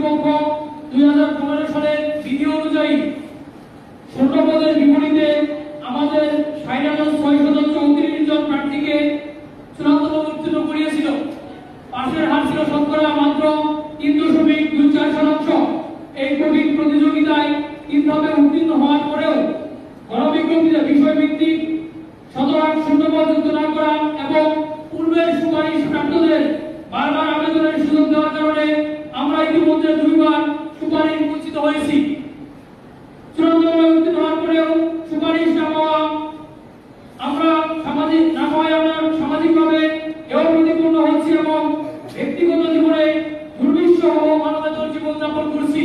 কর্তৃপক্ষ 2015 সালের বিধি অনুযায়ী শূন্যপদের বিপরীতে আমাদের 60,634 জন প্রার্থীকে চূড়ান্ত উত্তীর্ণ করিয়েছিল। পাশের হার ছিল শতকরা মাত্র 3.24%। এই কঠিন প্রতিযোগিতায় 3 ধাপে উত্তীর্ণ হওয়ার পরেও গণবিজ্ঞপ্তিতে বিষয়ভিত্তিক শতভাগ শূন্যপদ যুক্ত না করা এবং পূর্বের সুপারিশ প্রাপ্তদের বারবার আবেদনের সুযোগ দেওয়ার কারণে আমরা ইতিমধ্যে 2 বার সুপারিশ বঞ্চিত হয়েছি। চূড়ান্তভাবে উত্তীর্ণ হওয়ার পরেও সুপারিশ না পাওয়া আমরা সামাজিকভাবে এও প্রতিপন্ন হচ্ছি এবং ব্যক্তিগত জীবনে দুর্বিষহ ও মানবেতর জীবনযাপন করছি।